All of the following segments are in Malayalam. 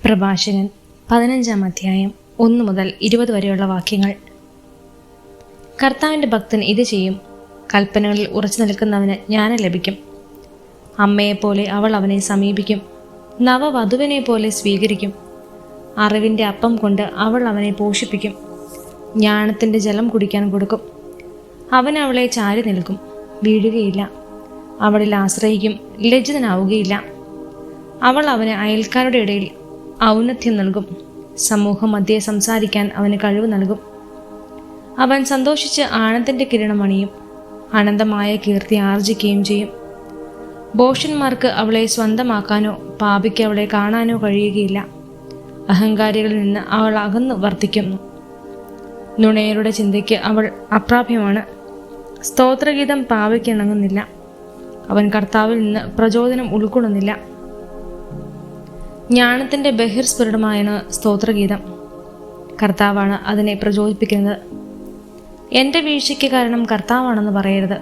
പ്രഭാഷകൻ 15 അധ്യായം 1 മുതൽ 20 വരെയുള്ള വാക്യങ്ങൾ. കർത്താവിൻ്റെ ഭക്തൻ ഇത് ചെയ്യും. കൽപ്പനകളിൽ ഉറച്ചു നിൽക്കുന്നവന് ജ്ഞാനം ലഭിക്കും. അമ്മയെപ്പോലെ അവൾ അവനെ സമീപിക്കും, നവവധുവിനെ പോലെ സ്വീകരിക്കും. അറിവിൻ്റെ അപ്പം കൊണ്ട് അവൾ അവനെ പോഷിപ്പിക്കും, ജ്ഞാനത്തിൻ്റെ ജലം കുടിക്കാൻ കൊടുക്കും. അവൻ അവളെ ചാരി നിൽക്കും, വീഴുകയില്ല. അവളിൽ ആശ്രയിക്കും, ലജ്ജിതനാവുകയില്ല. അവൾ അവന് അയൽക്കാരുടെ ഇടയിൽ ഔന്നത്യം നൽകും, സമൂഹം മധ്യേ സംസാരിക്കാൻ അവന് കഴിവ് നൽകും. അവൻ സന്തോഷിച്ച് ആനന്ദൻ്റെ കിരണമണിയും അനന്തമായ കീർത്തി ആർജിക്കുകയും ചെയ്യും. ഭോഷന്മാർക്ക് അവളെ സ്വന്തമാക്കാനോ പാപിക്ക് അവളെ കാണാനോ കഴിയുകയില്ല. അഹങ്കാരികളിൽ നിന്ന് അവൾ അകന്നു വർത്തിക്കുന്നു. നുണയരുടെ ചിന്തയ്ക്ക് അവൾ അപ്രാപ്യമാണ്. സ്തോത്രഗീതം പാപിക്ക് ഇണങ്ങുന്നില്ല. അവൻ കർത്താവിൽ നിന്ന് പ്രചോദനം ഉൾക്കൊള്ളുന്നില്ല. ജ്ഞാനത്തിൻ്റെ ബഹിർസ്ഫുരണമാണ് സ്തോത്രഗീതം. കർത്താവാണ് അതിനെ പ്രചോദിപ്പിക്കുന്നത്. എൻ്റെ വീഴ്ചയ്ക്ക് കാരണം കർത്താവാണെന്ന് പറയരുത്.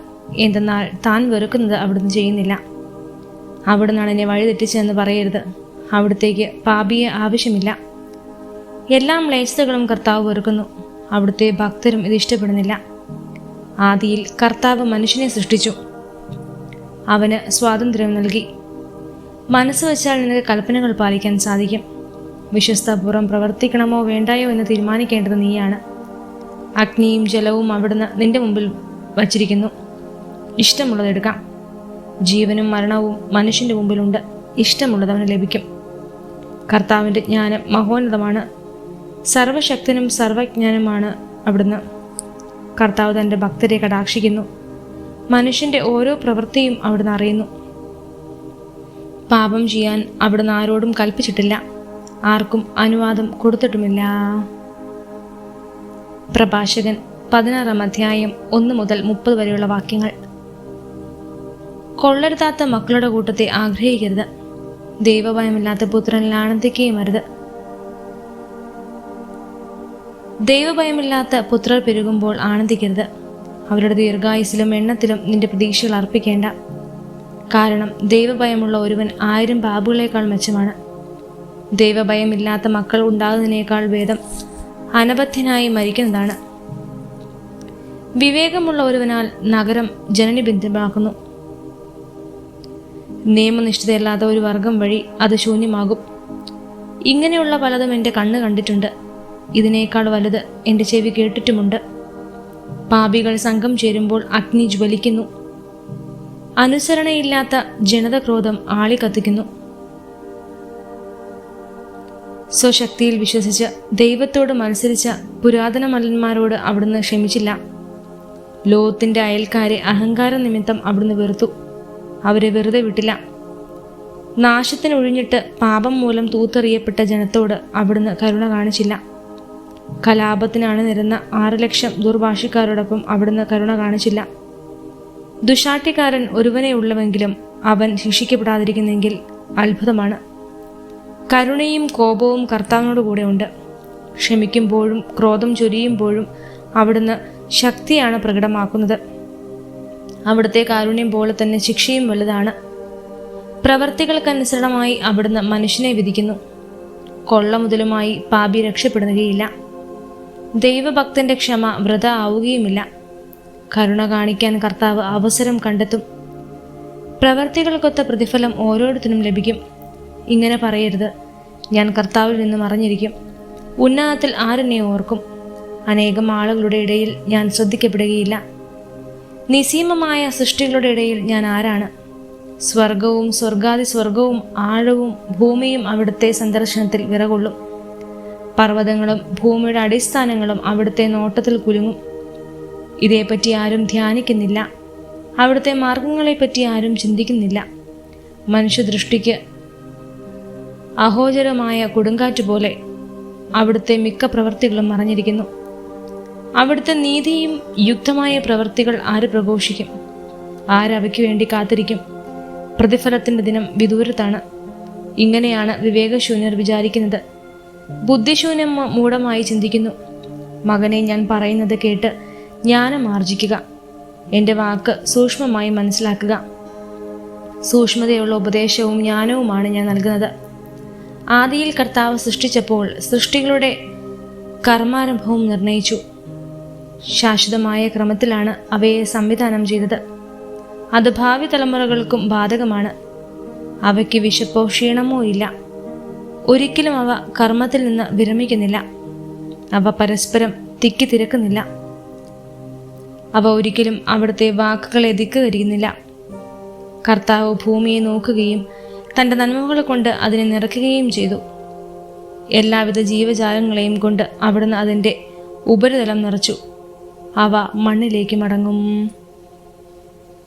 എന്തെന്നാൽ താൻ വെറുക്കുന്നത് അവിടുന്ന് ചെയ്യുന്നില്ല. അവിടുന്നാണ് എന്നെ വഴിതെറ്റിച്ചതെന്ന് പറയരുത്. അവിടുത്തേക്ക് പാപിയെ ആവശ്യമില്ല. എല്ലാ മ്ലേച്ഛതകളും കർത്താവ് വെറുക്കുന്നു. അവിടുത്തെ ഭക്തരും ഇത് ഇഷ്ടപ്പെടുന്നില്ല. ആദിയിൽ കർത്താവ് മനുഷ്യനെ സൃഷ്ടിച്ചു, അവന് സ്വാതന്ത്ര്യം നൽകി. മനസ്സ് വച്ചാൽ നിനക്ക് കൽപ്പനകൾ പാലിക്കാൻ സാധിക്കും. വിശ്വസ്തപൂർവ്വം പ്രവർത്തിക്കണമോ വേണ്ടായോ എന്ന് തീരുമാനിക്കേണ്ടത് നീയാണ്. അഗ്നിയും ജലവും അവിടുന്ന് നിന്റെ മുമ്പിൽ വച്ചിരിക്കുന്നു. ഇഷ്ടമുള്ളതെടുക്കാം. ജീവനും മരണവും മനുഷ്യൻ്റെ മുമ്പിലുണ്ട്. ഇഷ്ടമുള്ളതവന് ലഭിക്കും. കർത്താവിൻ്റെ ജ്ഞാനം മഹോന്നതമാണ്. സർവശക്തനും സർവജ്ഞാനുമാണ് അവിടുന്ന്. കർത്താവ് തൻ്റെ ഭക്തരെ കടാക്ഷിക്കുന്നു. മനുഷ്യൻ്റെ ഓരോ പ്രവൃത്തിയും അവിടുന്ന് അറിയുന്നു. പാപം ചെയ്യാൻ അവിടുന്ന് ആരോടും കൽപ്പിച്ചിട്ടില്ല, ആർക്കും അനുവാദം കൊടുത്തിട്ടുമില്ല. പ്രഭാഷകൻ 16 അധ്യായം 1 മുതൽ 30 വരെയുള്ള വാക്യങ്ങൾ. കൊള്ളരുതാത്ത മക്കളുടെ കൂട്ടത്തെ ആഗ്രഹിക്കരുത്. ദൈവഭയമില്ലാത്ത പുത്രനിൽ ആനന്ദിക്കുകയും അരുത്. ദൈവഭയമില്ലാത്ത പുത്രർ പെരുകുമ്പോൾ ആനന്ദിക്കരുത്. അവരുടെ ദീർഘായുസിലും എണ്ണത്തിലും നിന്റെ പ്രതീക്ഷകൾ അർപ്പിക്കേണ്ട. കാരണം ദൈവഭയമുള്ള ഒരുവൻ 1000 പാപുകളേക്കാൾ മെച്ചമാണ്. ദൈവഭയമില്ലാത്ത മക്കൾ ഉണ്ടാകുന്നതിനേക്കാൾ ഭേദം അനബദ്ധനായി മരിക്കുന്നതാണ്. വിവേകമുള്ള ഒരുവനാൽ നഗരം ജനനി ബിന്ദുവാക്കുന്നു. നിയമനിഷ്ഠതയല്ലാത്ത ഒരു വർഗം വഴി അത് ശൂന്യമാകും. ഇങ്ങനെയുള്ള പലതും എൻ്റെ കണ്ണ് കണ്ടിട്ടുണ്ട്. ഇതിനേക്കാൾ വലുത് എൻ്റെ ചെവി കേട്ടിട്ടുമുണ്ട്. പാപികൾ സംഘം ചേരുമ്പോൾ അഗ്നി ജ്വലിക്കുന്നു. അനുസരണയില്ലാത്ത ജനതക്രോധം ആളി കത്തിക്കുന്നു. സ്വശക്തിയിൽ വിശ്വസിച്ച് ദൈവത്തോട് മത്സരിച്ച പുരാതന മല്ലന്മാരോട് അവിടുന്ന് ക്ഷമിച്ചില്ല. ലോത്തിന്റെ അയൽക്കാരെ അഹങ്കാര നിമിത്തം അവിടുന്ന് വെറുത്തു. അവരെ വെറുതെ വിട്ടില്ല. നാശത്തിനൊഴിഞ്ഞിട്ട് പാപം മൂലം തൂത്തെറിയപ്പെട്ട ജനത്തോട് അവിടുന്ന് കരുണ കാണിച്ചില്ല. കലാപത്തിനാണ് നിരന്ന 6 ലക്ഷം ദുർഭാഷിക്കാരോടൊപ്പം അവിടുന്ന് കരുണ കാണിച്ചില്ല. ദുശാഠ്യക്കാരൻ ഒരുവനെ ഉള്ളവെങ്കിലും അവൻ ശിക്ഷിക്കപ്പെടാതിരിക്കുന്നെങ്കിൽ അത്ഭുതമാണ്. കരുണയും കോപവും കർത്താവിനോട് കൂടെ ഉണ്ട്. ക്ഷമിക്കുമ്പോഴും ക്രോധം ചൊരിയുമ്പോഴും അവിടുന്ന് ശക്തിയാണ് പ്രകടമാക്കുന്നത്. അവിടുത്തെ കാരുണ്യം പോലെ തന്നെ ശിക്ഷയും വലുതാണ്. പ്രവർത്തികൾക്കനുസരണമായി അവിടുന്ന് മനുഷ്യനെ വിധിക്കുന്നു. കൊള്ള മുതലുമായി പാപി രക്ഷപ്പെടുകയില്ല. ദൈവഭക്തന്റെ ക്ഷമ വൃഥ ആവുകയുമില്ല. കരുണ കാണിക്കാൻ കർത്താവ് അവസരം കണ്ടെത്തും. പ്രവർത്തികൾക്കൊത്ത പ്രതിഫലം ഓരോരുത്തരും ലഭിക്കും. ഇങ്ങനെ പറയരുത്, ഞാൻ കർത്താവിൽ നിന്ന് മറഞ്ഞിരിക്കും. ഉന്നതത്തിൽ ആരെന്നെ ഓർക്കും? അനേകം ആളുകളുടെ ഇടയിൽ ഞാൻ ശ്രദ്ധിക്കപ്പെടുകയില്ല. നിസീമമായ സൃഷ്ടികളുടെ ഇടയിൽ ഞാൻ ആരാണ്? സ്വർഗവും സ്വർഗാതി സ്വർഗവും ആഴവും ഭൂമിയും അവിടുത്തെ സന്ദർശനത്തിൽ വിറകൊള്ളും. പർവ്വതങ്ങളും ഭൂമിയുടെ അടിസ്ഥാനങ്ങളും അവിടുത്തെ നോട്ടത്തിൽ കുലുങ്ങും. ഇതേപ്പറ്റി ആരും ധ്യാനിക്കുന്നില്ല. അവിടുത്തെ മാർഗങ്ങളെപ്പറ്റി ആരും ചിന്തിക്കുന്നില്ല. മനുഷ്യദൃഷ്ടിക്ക് അഹോചരമായ കൊടുങ്കാറ്റ് പോലെ അവിടുത്തെ മിക്ക പ്രവൃത്തികളും മറഞ്ഞിരിക്കുന്നു. അവിടുത്തെ നീതിയും യുക്തമായ പ്രവൃത്തികൾ ആര് പ്രഘോഷിക്കും? ആരവയ്ക്ക് വേണ്ടി കാത്തിരിക്കും? പ്രതിഫലത്തിൻ്റെ ദിനം വിദൂരത്താണ്. ഇങ്ങനെയാണ് വിവേകശൂന്യർ വിചാരിക്കുന്നത്. ബുദ്ധിശൂന്യം മൂഢമായി ചിന്തിക്കുന്നു. മകനെ, ഞാൻ പറയുന്നത് കേട്ട് ജ്ഞാനം ആർജിക്കുക. എൻ്റെ വാക്ക് സൂക്ഷ്മമായി മനസ്സിലാക്കുക. സൂക്ഷ്മതയുള്ള ഉപദേശവും ജ്ഞാനവുമാണ് ഞാൻ നൽകുന്നത്. ആദിയിൽ കർത്താവ് സൃഷ്ടിച്ചപ്പോൾ സൃഷ്ടികളുടെ കർമാരംഭവും നിർണയിച്ചു. ശാശ്വതമായ ക്രമത്തിലാണ് അവയെ സംവിധാനം ചെയ്തത്. അത് ഭാവി തലമുറകൾക്കും ബാധകമാണ്. അവയ്ക്ക് വിശപ്പോ ക്ഷീണമോ ഇല്ല. ഒരിക്കലും അവ കർമ്മത്തിൽ നിന്ന് വിരമിക്കുന്നില്ല. അവ പരസ്പരം തിക്കിത്തിരക്കുന്നില്ല. അവ ഒരിക്കലും അവിടുത്തെ വാക്കുകളെ ധിക്കരിക്കുന്നില്ല. കർത്താവ് ഭൂമിയെ നോക്കുകയും തൻ്റെ നന്മകൾ കൊണ്ട് അതിനെ നിറയ്ക്കുകയും ചെയ്തു. എല്ലാവിധ ജീവജാലങ്ങളെയും കൊണ്ട് അവിടുന്ന് അതിൻ്റെ ഉപരിതലം നിറച്ചു. അവ മണ്ണിലേക്ക് മടങ്ങും.